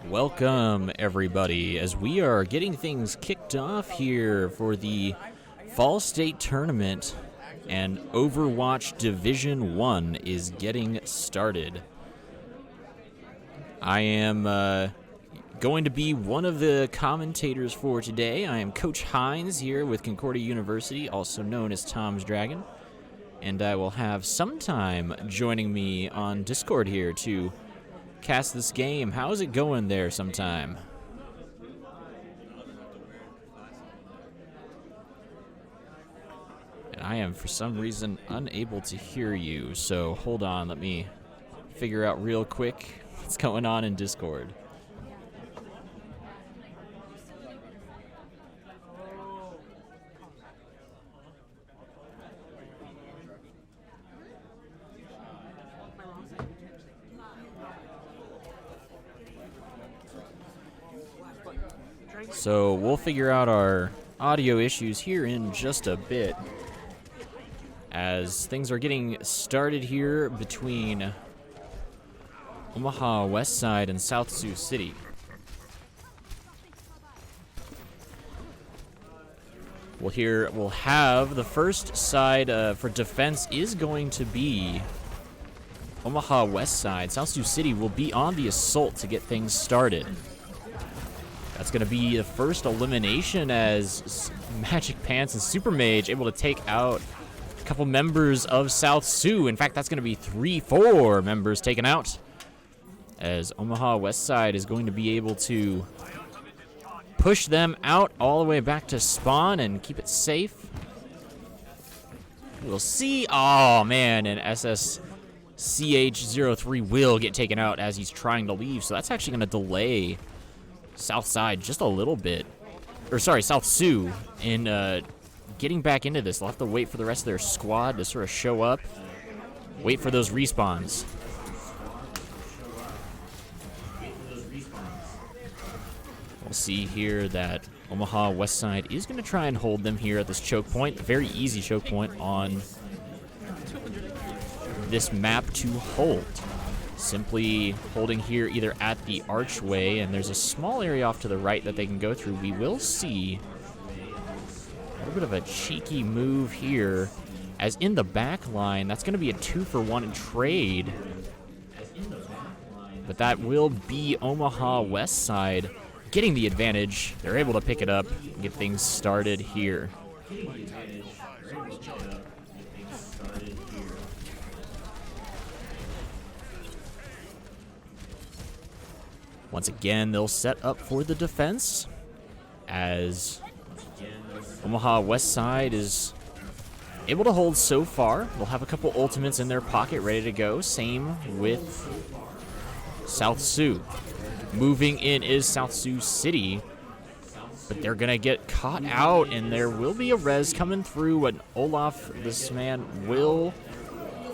Welcome, everybody, as we are getting things kicked off here for the Fall State Tournament, and Overwatch Division 1 is getting started. I am going to be one of the commentators for today. I am Coach Hines here with Concordia University, also known as Tom's Dragon, and I will have Sometime joining me on Discord here to cast this game. How's it going there, Sometime? And I am, for some reason, unable to hear you, so hold on, let me figure out real quick what's going on in Discord. So we'll figure out our audio issues here in just a bit as things are getting started here between Omaha Westside and South Sioux City. We'll have the first side for defense is going to be Omaha Westside. South Sioux City will be on the assault to get things started. That's going to be the first elimination as Magic Pants and Super Mage able to take out a couple members of South Sioux. In fact, that's going to be 3-4 members taken out, as Omaha Westside is going to be able to push them out all the way back to spawn and keep it safe. We'll see. Oh, man, and SSCH03 will get taken out as he's trying to leave, so that's actually going to delay South Side just a little bit, or sorry, South Sioux in getting back into this. They'll have to wait for the rest of their squad to sort of show up, wait for those respawns. We'll see here that Omaha Westside is going to try and hold them here at this choke point, a very easy choke point on this map to hold. Simply holding here either at the archway, and there's a small area off to the right that they can go through. We will see a little bit of a cheeky move here, as in the back line, that's going to be a 2-for-1 trade. But that will be Omaha Westside getting the advantage. They're able to pick it up and get things started here. Once again, they'll set up for the defense as Omaha Westside is able to hold so far. They'll have a couple ultimates in their pocket ready to go. Same with South Sioux. Moving in is South Sioux City, but they're going to get caught out, and there will be a res coming through, and Olaf, this man, will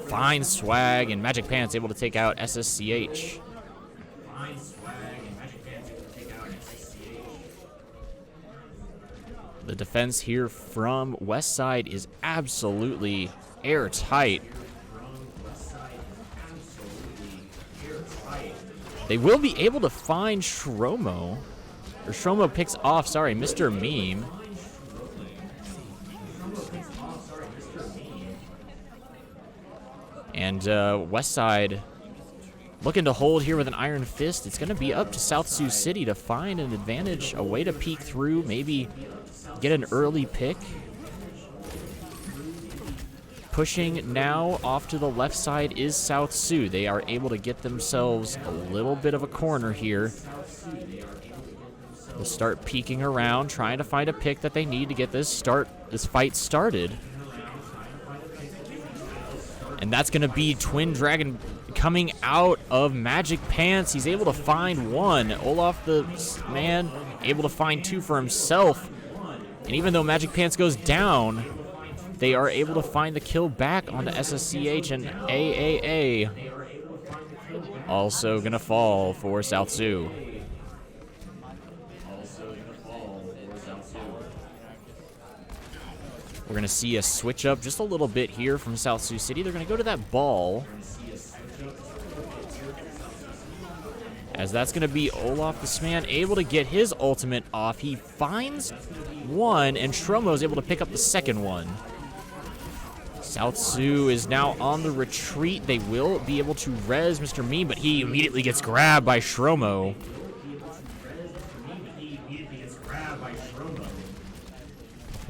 find Swag, and Magic Pants able to take out SSCH. The defense here from Westside is absolutely airtight. They will be able to find Shromo. Or Shromo picks off, sorry, Mr. Meme. And Westside looking to hold here with an iron fist. It's going to be up to South Sioux City to find an advantage, a way to peek through, maybe get an early pick. Pushing now off to the left side is South Sioux. They are able to get themselves a little bit of a corner here. They'll start peeking around, trying to find a pick that they need to get this fight started. And that's going to be Twin Dragon coming out of Magic Pants. He's able to find one. Olaf, the man, able to find two for himself. And even though Magic Pants goes down, they are able to find the kill back on the SSCH, and AAA also going to fall for South Sioux. We're going to see a switch up just a little bit here from South Sioux City. They're going to go to that ball. As that's going to be Olaf the Sman able to get his ultimate off. He finds one, and Shromo is able to pick up the second one. South Sioux is now on the retreat. They will be able to res Mr. Mean, but he immediately gets grabbed by Shromo.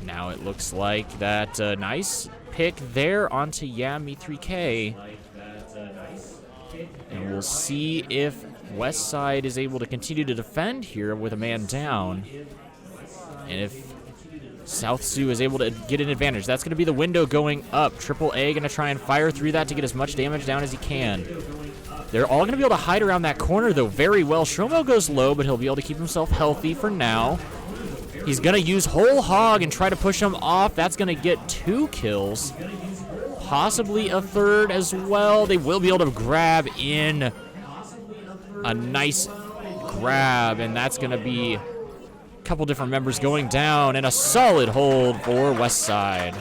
Now it looks like that nice pick there onto Me3K. And we'll see if Westside is able to continue to defend here with a man down. And if South Sioux is able to get an advantage, that's going to be the window going up. Triple A going to try and fire through that to get as much damage down as he can. They're all going to be able to hide around that corner, though, very well. Shromo goes low, but he'll be able to keep himself healthy for now. He's going to use Whole Hog and try to push him off. That's going to get 2 kills. Possibly a third as well. They will be able to grab in a nice grab, and that's going to be a couple different members going down, and a solid hold for Westside.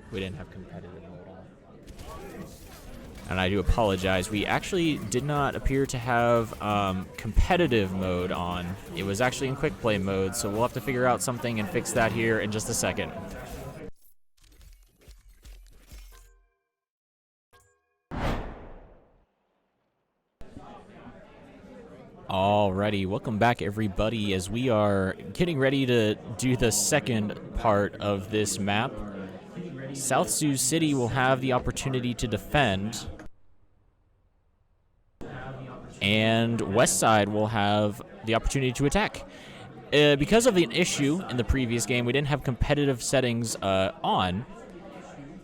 We didn't have competitive mode on. And I do apologize. We actually did not appear to have competitive mode on. It was actually in quick play mode, so we'll have to figure out something and fix that here in just a second. Alrighty, welcome back everybody as we are getting ready to do the second part of this map. South Sioux City will have the opportunity to defend, and Westside will have the opportunity to attack. Because of an issue in the previous game, we didn't have competitive settings on,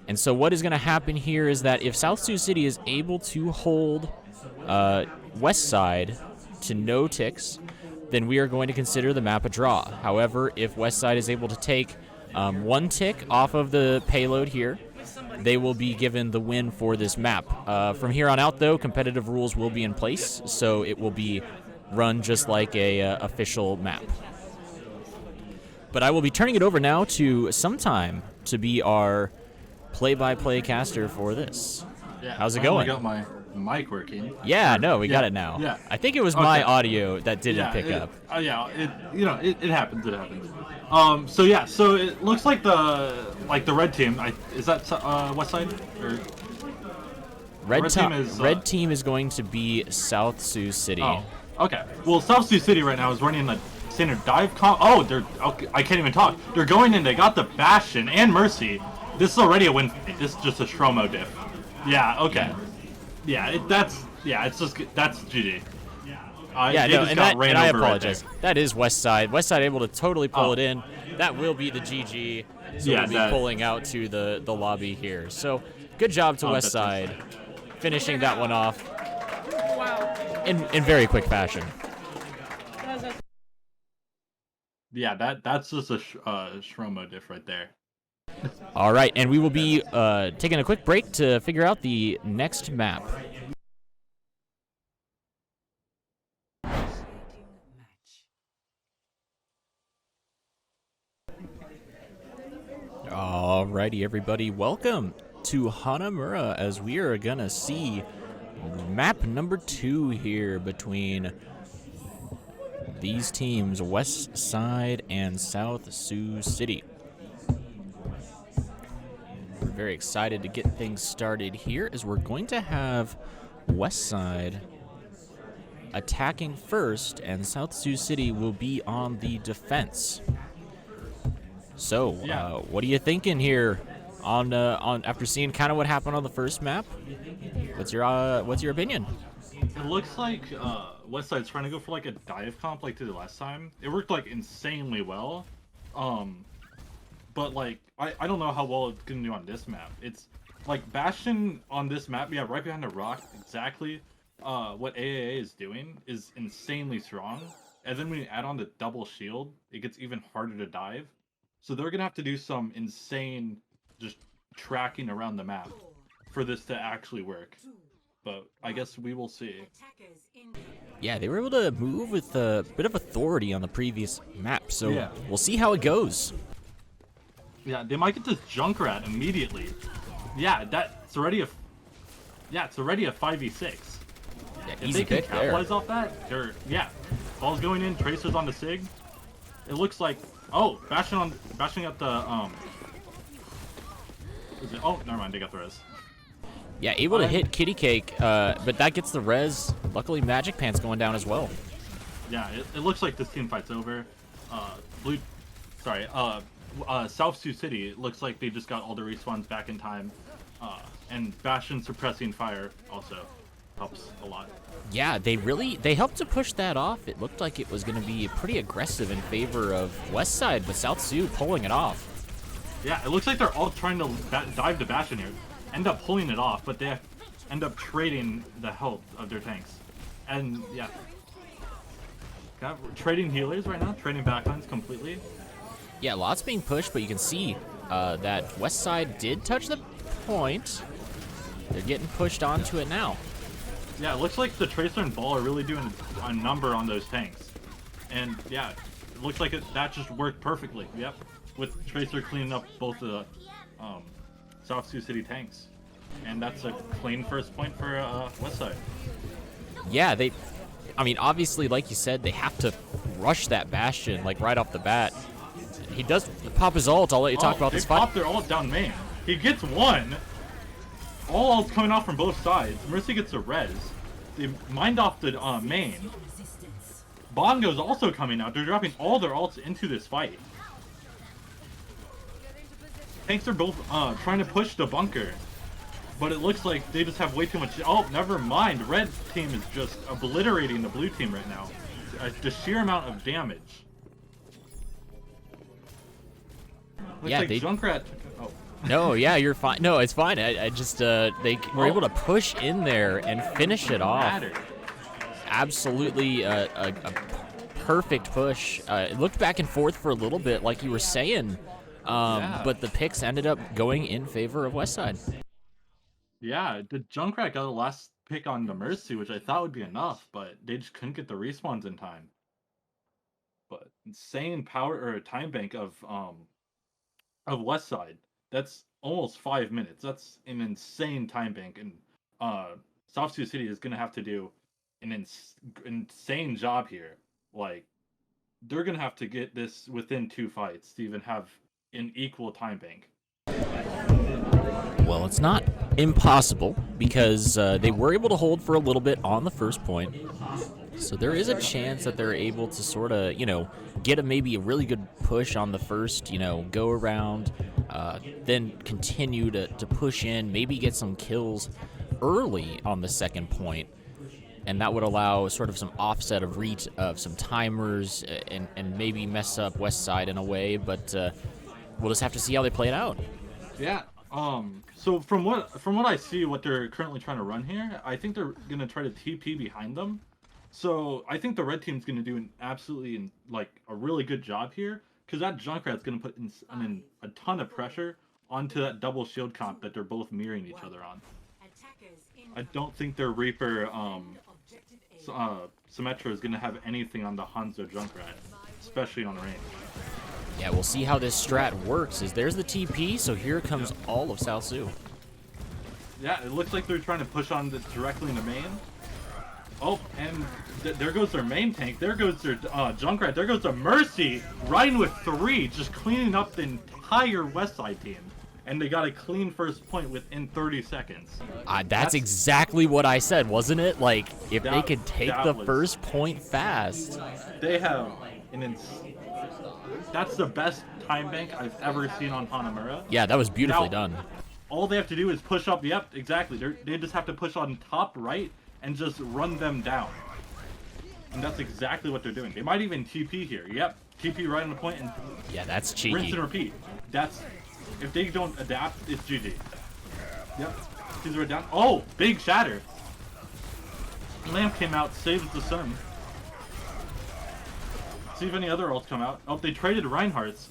and so what is going to happen here is that if South Sioux City is able to hold Westside to no ticks, then we are going to consider the map a draw. However, if Westside is able to take 1 tick off of the payload here, they will be given the win for this map. From here on out, though, competitive rules will be in place, so it will be run just like a official map. But I will be turning it over now to Sometime to be our play-by-play caster for this. Yeah, how's it going? I got my mic working. Yeah, no, we got it now. Yeah. I think it was my audio that didn't pick up. It happens. It happens. So it looks like the red team. Is that Westside or red team is going to be South Sioux City. Oh, okay. Well, South Sioux City right now is running the standard dive comp. Oh, I can't even talk. They're going in. They got the Bastion and Mercy. This is already a win. This is just a Shromo diff. Yeah. Okay. Yeah. That's GG. And I apologize. That is Westside. Westside able to totally pull it in. That will be the GG. So we'll be pulling out to the lobby here. So good job to Westside finishing that one off in very quick fashion. Yeah, that's just a Shromo diff right there. All right, and we will be taking a quick break to figure out the next map. Alrighty, everybody, welcome to Hanamura as we are gonna see map number 2 here between these teams, West Side and South Sioux City. We're very excited to get things started here as we're going to have West Side attacking first and South Sioux City will be on the defense. So, what are you thinking here on after seeing kind of what happened on the first map? What's your opinion? It looks like Westside's trying to go for like a dive comp like they did last time. It worked like insanely well, but like I don't know how well it's gonna do on this map. It's like Bastion on this map, yeah, right behind the rock. Exactly, what AAA is doing is insanely strong, and then when you add on the double shield, it gets even harder to dive. So they're gonna have to do some insane just tracking around the map for this to actually work. but I guess we will see. Yeah, they were able to move with a bit of authority on the previous map, so Yeah. we'll see how it goes. Yeah, they might get this Junkrat immediately. Yeah, it's already a 5v6. Yeah, If easy they can pick there. capitalize off that, yeah. Ball's going in, Tracer's on the Sig. It looks like bashing at the oh, never mind, they got the res. Yeah, able to hit Kitty Cake, but that gets the res. Luckily, Magic Pants going down as well. Yeah, it looks like this team fight's over. South Sioux City, it looks like they just got all the respawns back in time. And Bastion suppressing fire also helps a lot. Yeah, they helped to push that off. It looked like it was going to be pretty aggressive in favor of Westside, but South Sioux pulling it off. Yeah, it looks like they're all trying to dive to Bastion here. End up pulling it off, but they end up trading the health of their tanks. And yeah. Trading healers right now, trading backlines completely. Yeah, lots being pushed, but you can see that Westside did touch the point. They're getting pushed onto it now. Yeah, it looks like the Tracer and Ball are really doing a number on those tanks. And yeah, it looks like that just worked perfectly. Yep, with Tracer cleaning up both of the South Sioux City tanks. And that's a clean first point for Westside. Yeah, I mean, obviously, like you said, they have to rush that Bastion, like, right off the bat. He does pop his ult. I'll let you talk about this fight. They pop their ult down main. He gets one. All ults coming off from both sides. Mercy gets a res. They mined off the main. Bongo's also coming out. They're dropping all their ults into this fight. Tanks are both trying to push the bunker. But it looks like they just have way too much. Oh, never mind. Red team is just obliterating the blue team right now. The sheer amount of damage. Looks Yeah, like Junkrat. Oh. No, yeah, you're fine. No, it's fine. I just, they were able to push in there and finish it off. Absolutely a perfect push. It looked back and forth for a little bit, like you were saying, but the picks ended up going in favor of Westside. Yeah, the Junkrat got the last pick on the Mercy, which I thought would be enough, but they just couldn't get the respawns in time. But insane power or time bank of Westside. That's almost 5 minutes. That's an insane time bank, and South Sioux City is gonna have to do an insane job here. Like, they're gonna have to get this within 2 fights to even have an equal time bank. Well, it's not impossible because they were able to hold for a little bit on the first point. So there is a chance that they're able to sort of, get maybe a really good push on the first, go around, then continue to push in, maybe get some kills early on the second point. And that would allow sort of some offset of some timers and maybe mess up Westside in a way, but we'll just have to see how they play it out. Yeah. So from what I see, what they're currently trying to run here, I think they're gonna try to TP behind them. So I think the red team's gonna do a really good job here, because that Junkrat's gonna put in a ton of pressure onto that double shield comp that they're both mirroring each other on. I don't think their Reaper Symmetra is gonna have anything on the Hanzo Junkrat, especially on range. Yeah, we'll see how this strat works. There's the TP, so here comes all of South Sioux. Yeah, it looks like they're trying to push on directly in the main. Oh, and there goes their main tank. There goes their Junkrat. There goes the Mercy, riding with 3, just cleaning up the entire Westside team. And they got a clean first point within 30 seconds. That's exactly what I said, wasn't it? Like, if they could take the first point fast. They have that's the best time bank I've ever seen on Hanamura. Yeah, that was beautifully done. All they have to do is push up. Yep, exactly. They just have to push on top right and just run them down. And that's exactly what they're doing. They might even TP here. Yep, TP right on the point and yeah, that's cheeky. Rinse and repeat. If they don't adapt, it's GG. Yep. These are down. Oh, big shatter. Lamp came out, saves the sun. See if any other ults come out. Oh, they traded Reinhardt's.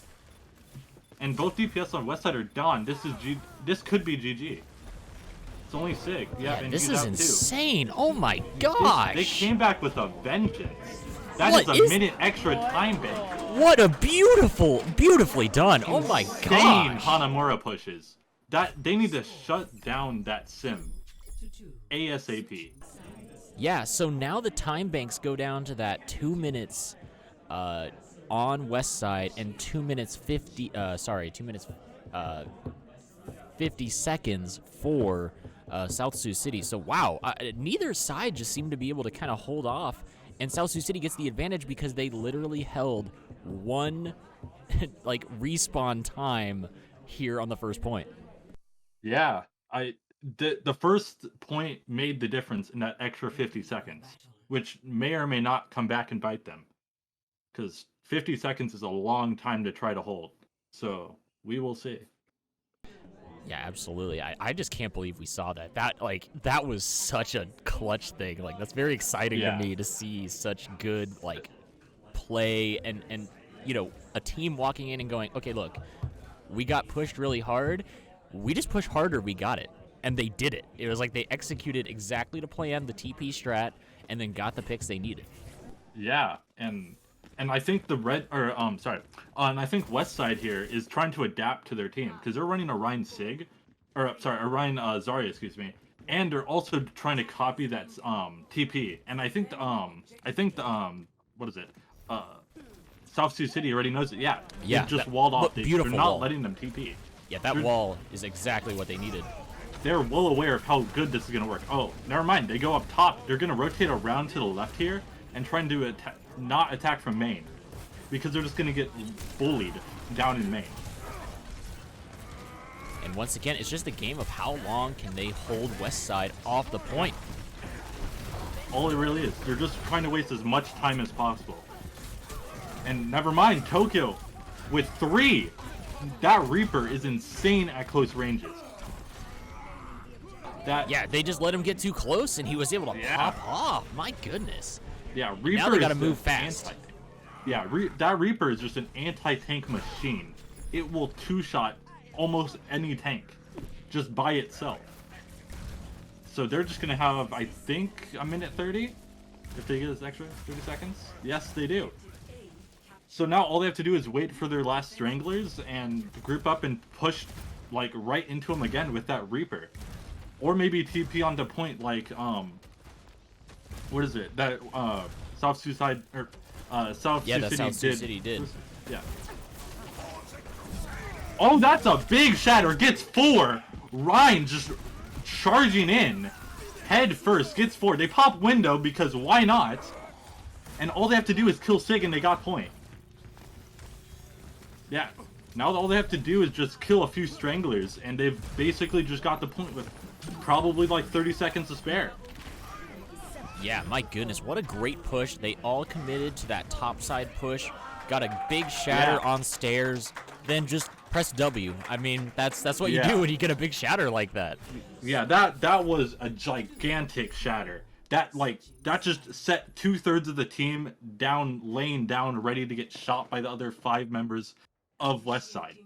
And both DPS on Westside are done. This could be GG. It's only Sig. Yeah, and this he's is out insane. Oh my too. gosh. They came back with a vengeance. That What is a is- minute extra time bank. What a beautifully done. Oh my Insane gosh. Hanamura pushes. That they need to shut down that sim ASAP. Yeah, so now the time banks go down to that 2 minutes on Westside and 2 minutes 50 2 minutes 50 seconds for South Sioux City. So wow, neither side just seemed to be able to kind of hold off, and South Sioux City gets the advantage because they literally held one like respawn time here on the first point. Yeah, the first point made the difference in that extra 50 seconds, which may or may not come back and bite them, because 50 seconds is a long time to try to hold. So we will see. Yeah, absolutely. I just can't believe we saw that. That was such a clutch thing. Like, that's very exciting to me to see such good like play and you know, a team walking in and going, okay, look, we got pushed really hard. We just push harder, we got it. And they did it. It was like they executed exactly to plan the TP strat and then got the picks they needed. Yeah, and I think and I think Westside here is trying to adapt to their team because they're running a Ryan Sig, or sorry, a Ryan Zarya, excuse me, and they're also trying to copy that TP. And I think what is it? South Sioux City already knows it. Yeah, Yeah, just walled off. Beautiful They're not wall. letting them TP. Yeah, that wall is exactly what they needed. They're well aware of how good this is going to work. Oh, never mind. They go up top. They're going to rotate around to the left here and try and do not attack from main, because they're just going to get bullied down in main. And once again, it's just a game of how long can they hold Westside off the point. All it really is. They're just trying to waste as much time as possible. And never mind, Tokyo with 3. That Reaper is insane at close ranges. Yeah, they just let him get too close, and he was able to pop off. My goodness. Yeah, Reaper. Now they got to move fast. That Reaper is just an anti-tank machine. It will two-shot almost any tank just by itself. So they're just gonna have, I think, a minute 30 if they get this extra 30 seconds. Yes, they do. So now all they have to do is wait for their last stranglers and group up and push like right into them again with that Reaper. Or maybe TP onto point like what is it? That South Sioux City did. Yeah. Oh, that's a big shatter. Gets 4. Ryan just charging in head first, gets 4. They pop window because why not? And all they have to do is kill Sig and they got point. Yeah. Now all they have to do is just kill a few stranglers and they've basically just got the point with probably like 30 seconds to spare. Yeah, my goodness, what a great push. They all committed to that top side push, got a big shatter on stairs, then just press W. I mean, that's what you do when you get a big shatter like that. Yeah, that was a gigantic shatter. That just set 2/3 of the team down, laying down, ready to get shot by the other 5 members of Westside.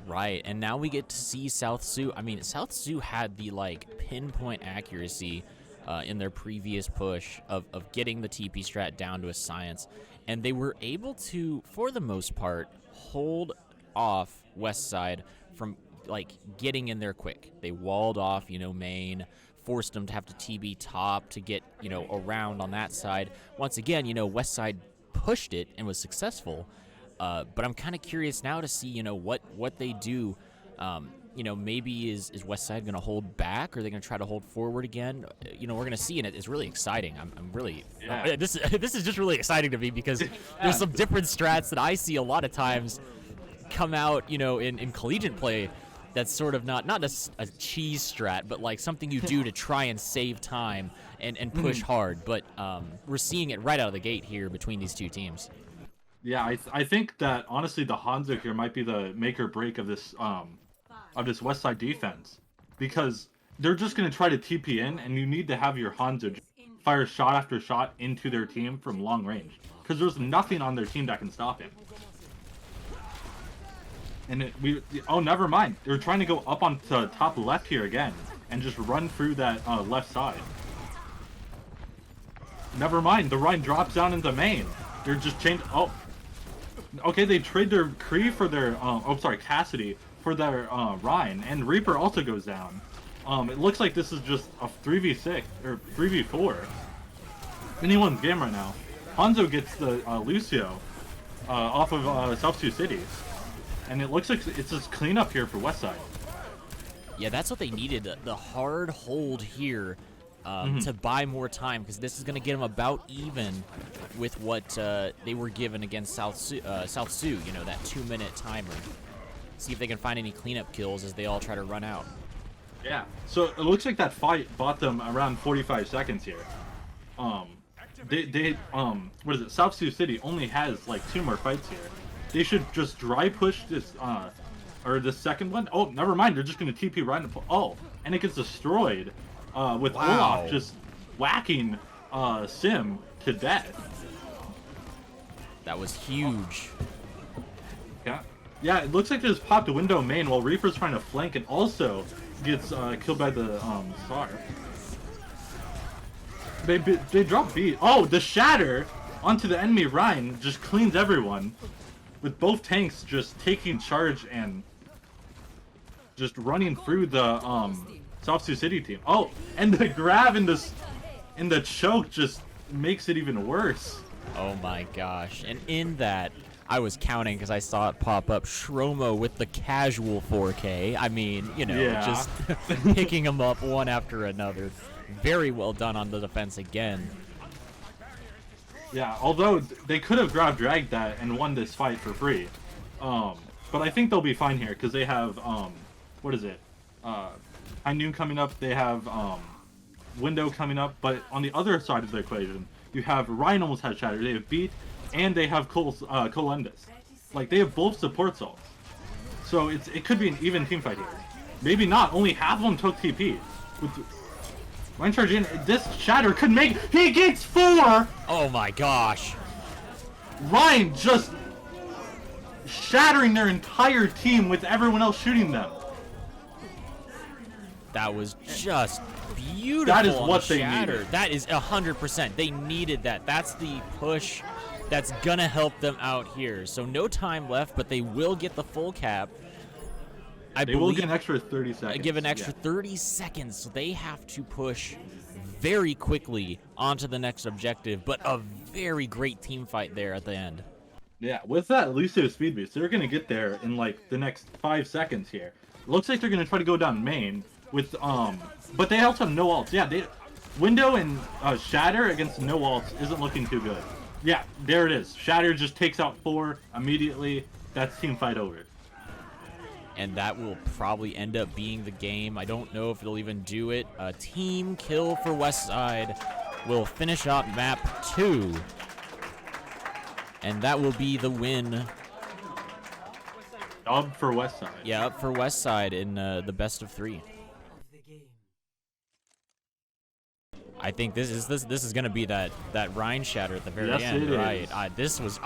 Right, and now we get to see South Sioux. I mean, South Sioux had the pinpoint accuracy in their previous push of getting the TP strat down to a science, and they were able to, for the most part, hold off Westside from getting in there quick. They walled off, main, forced them to have to TB top to get around on that side. Once again, Westside pushed it and was successful. But I'm kind of curious now to see, what they do. Maybe is Westside going to hold back, or are they going to try to hold forward again? We're going to see, and it's really exciting. I'm really this is just really exciting to me because there's some different strats that I see a lot of times come out, in collegiate play. That's sort of not a cheese strat, but something you do to try and save time and push hard. But we're seeing it right out of the gate here between these two teams. Yeah, I think that honestly the Hanzo here might be the make or break of this Westside defense, because they're just gonna try to TP in, and you need to have your Hanzo fire shot after shot into their team from long range, because there's nothing on their team that can stop him. And never mind. They're trying to go up onto top left here again, and just run through that left side. Never mind, the Rhine drops down into main. They're just changed. Oh, okay. They trade their Kree for their oh, sorry, Cassidy for their Rhine, and Reaper also goes down. It looks like this is just a 3v6 or 3v4. Anyone's game right now. Hanzo gets the Lucio off of South Sioux City, and it looks like it's just cleanup here for Westside. Yeah, that's what they needed, the hard hold here to buy more time, because this is going to get them about even with what they were given against South Sioux, you know, that 2-minute timer. See if they can find any cleanup kills as they all try to run out. Yeah, so it looks like that fight bought them around 45 seconds here. What is it? South Sioux City only has like 2 more fights here. They should just dry push this, or the second one. Oh, never mind. They're just gonna TP right into. Oh, and it gets destroyed, with Olaf just whacking Sim to death. That was huge. Yeah. It looks like they just popped a window main while Reaper's trying to flank and also gets killed by the Star. They drop B. Oh, the Shatter onto the enemy Rhine just cleans everyone, with both tanks just taking charge and just running through the South Sioux City team. Oh, and the grab in the choke just makes it even worse. Oh my gosh! And in that, I was counting because I saw it pop up. Shromo with the casual 4K. I mean, you know, just picking them up one after another. Very well done on the defense again. Yeah, although they could have dragged that and won this fight for free. But I think they'll be fine here because they have, what is it? High Noon coming up. They have Window coming up. But on the other side of the equation, you have Rhine almost has Shatter. They have Beat, and they have Colendus. Like, they have both support salts. So it could be an even team fight here. Maybe not. Only half of them took TP. With Rhine charge in. This Shatter could make. He gets 4! Oh my gosh. Rhine just shattering their entire team with everyone else shooting them. That was just beautiful. That is what the they Shatter. needed. That is 100%. They needed that. That's the push that's gonna help them out here. So no time left, but they will get the full cap. They will get an extra 30 seconds. Give an extra 30 seconds. So they have to push very quickly onto the next objective, but a very great team fight there at the end. Yeah, with that Lucio speed boost, they're gonna get there in like the next 5 seconds here. Looks like they're gonna try to go down main with but they also have no ults. Yeah, Window and Shatter against no ults isn't looking too good. Yeah, there it is. Shatter just takes out 4 immediately. That's team fight over. And that will probably end up being the game. I don't know if it'll even do it. A team kill for Westside will finish up map 2. And that will be the win. Up for Westside. Yeah, up for Westside in the best of 3. I think this is gonna be that Rhine Shatter at the very end, right? This was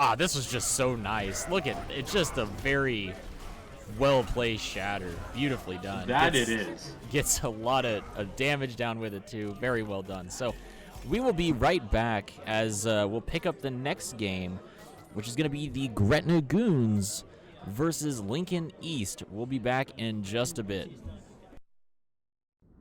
just so nice. Look at it's just a very well placed Shatter, beautifully done. It is. Gets a lot of damage down with it too. Very well done. So we will be right back as we'll pick up the next game, which is gonna be the Gretna Goons versus Lincoln East. We'll be back in just a bit.